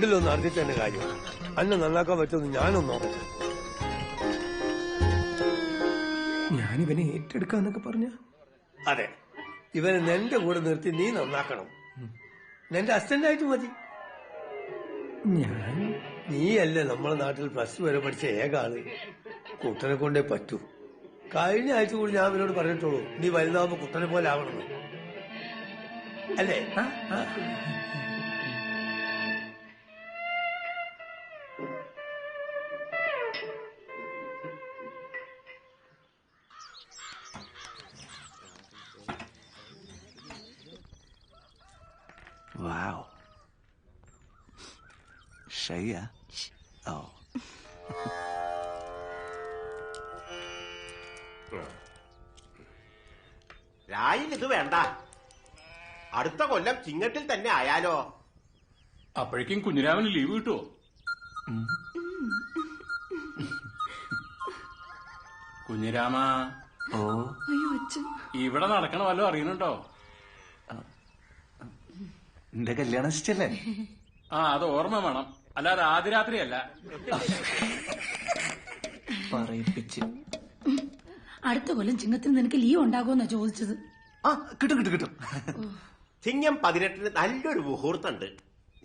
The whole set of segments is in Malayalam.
രണ്ടിലൊന്ന് നടത്തി തന്നെ കാര്യം. അന്നെ നന്നാക്കാൻ പറ്റുമെന്ന് ഞാനൊന്ന് നോക്കട്ടെ. ഞാനിവനെ ഏറ്റെടുക്കാന്നൊക്കെ പറഞ്ഞ. അതെ, ഇവനെ നിന്റെ കൂടെ നിർത്തി നീ നന്നാക്കണം. നിന്റെ അസിസ്റ്റന്റായിട്ട് മതി. ഞാൻ നീയല്ലേ നമ്മളെ നാട്ടിൽ +2 വരെ പഠിച്ച ഏക ആള്. കുട്ടനെ കൊണ്ടേ പറ്റൂ. കഴിഞ്ഞ ആഴ്ച കൂടി ഞാൻ അവനോട് പറഞ്ഞിട്ടുള്ളൂ, നീ വലുതാവുമ്പോ കുട്ടനെ പോലെ ആവണമെന്ന്. അല്ലേ? Wow. Shaya. Oh. രായിൽ ഇത് വേണ്ട. അടുത്ത കൊല്ലം ചിങ്ങത്തിൽ തന്നെ ആയാലോ? അപ്പോഴേക്കും കുഞ്ഞിരാമന് ലീവ് കിട്ടുമോ? കുഞ്ഞിരാമ, ഓ, ഇവിടെ നടക്കണ വല്ലതും അറിയണുണ്ടോ? എന്റെ കല്യാണം ഇഷ്ടല്ലേ? അത് ഓർമ്മ വേണം, അല്ലാതെ ആദ്യ രാത്രിയല്ല. പറയിപ്പിച്ച്. അടുത്ത കൊല്ലം ചിങ്ങത്തിന് നിനക്ക് ലീവ് ഉണ്ടാകുമെന്നാ ചോദിച്ചത്. കിട്ടും കിട്ടും കിട്ടും. ചിങ്ങം 18 നല്ലൊരു മുഹൂർത്തമുണ്ട്.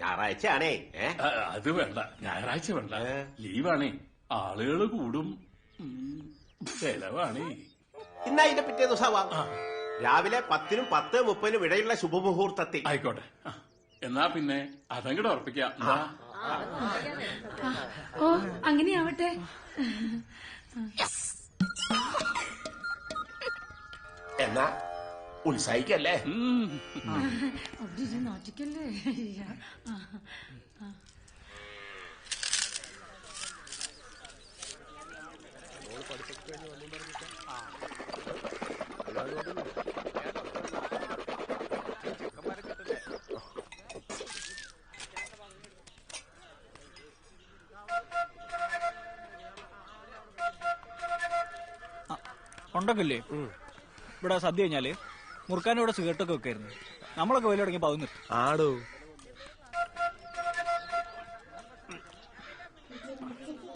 ഞായറാഴ്ചയാണേ. അത് വേണ്ട, ഞായറാഴ്ച വേണ്ട, ലീവാണേ. ആളുകള് കൂടും, ചെലവാണേ. ഇന്ന് അതിന്റെ പിറ്റേ ദിവസമാവാം. രാവിലെ 10-നും 10:30-നും ഇടയിലുള്ള ശുഭമുഹൂർത്തത്തിൽ. ആയിക്കോട്ടെ. എന്നാ പിന്നെ അതങ്ങോട്ട് ഉറപ്പിക്കാം. ഓ, അങ്ങനെയാവട്ടെ. എന്നാ ഉത്സാഹിക്കല്ലേ? അവിടെ നാട്ടിക്കല്ലേ. ഉണ്ടൊക്കെ ഇവിടെ സദ്യ കഴിഞ്ഞാല് മുറുക്കാനും ഇവിടെ സിഗരറ്റൊക്കെ വെക്കായിരുന്നു. നമ്മളൊക്കെ വലിയ തുടങ്ങിയപ്പോ അത് നിർത്തി. ആടോ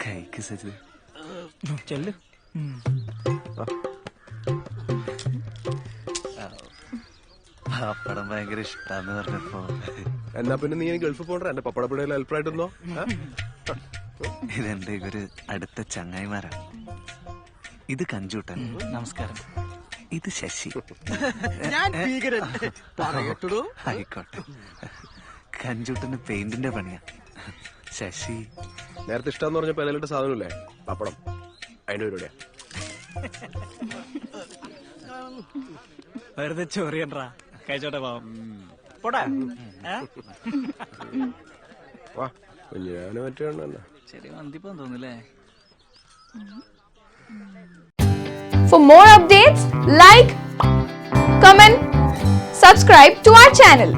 കൈക്ക് സജി ചെല്ല്. പപ്പടം ഭയങ്കര ഇഷ്ടാന്ന് പറഞ്ഞപ്പോ. എന്നാ പിന്നെ നീ ഗൾഫിൽ പോകണ്ട, എന്റെ പപ്പടപ്പുഴയിൽ ഹെൽപ്പായിട്ടൊന്നോ. ഇതെന്റെ ഇവര് അടുത്ത ചങ്ങായിമാരാണ്. ഇത് കഞ്ചൂട്ടൻ. നമസ്കാരം. ഇത് ശശി. ആയിക്കോട്ടെ. കഞ്ചൂട്ടന് പെയിന്റിന്റെ പണിയാ. ശശി നേരത്തെ ഇഷ്ടാന്ന് പറഞ്ഞപ്പോ അതിലിട്ട് സാധനമില്ലേ പപ്പടം, അതിന്റെ പരിപാടിയാ. വെറുതെ ചോറിയണ്ടാ കഴിച്ചോട്ടെ പാവം. പോടാ. വാ കുഞ്ഞിനെ പറ്റുകയാണ്. ശരി, മന്തിപ്പം തോന്നുന്നല്ലേ. For more updates, like, comment, subscribe to our channel.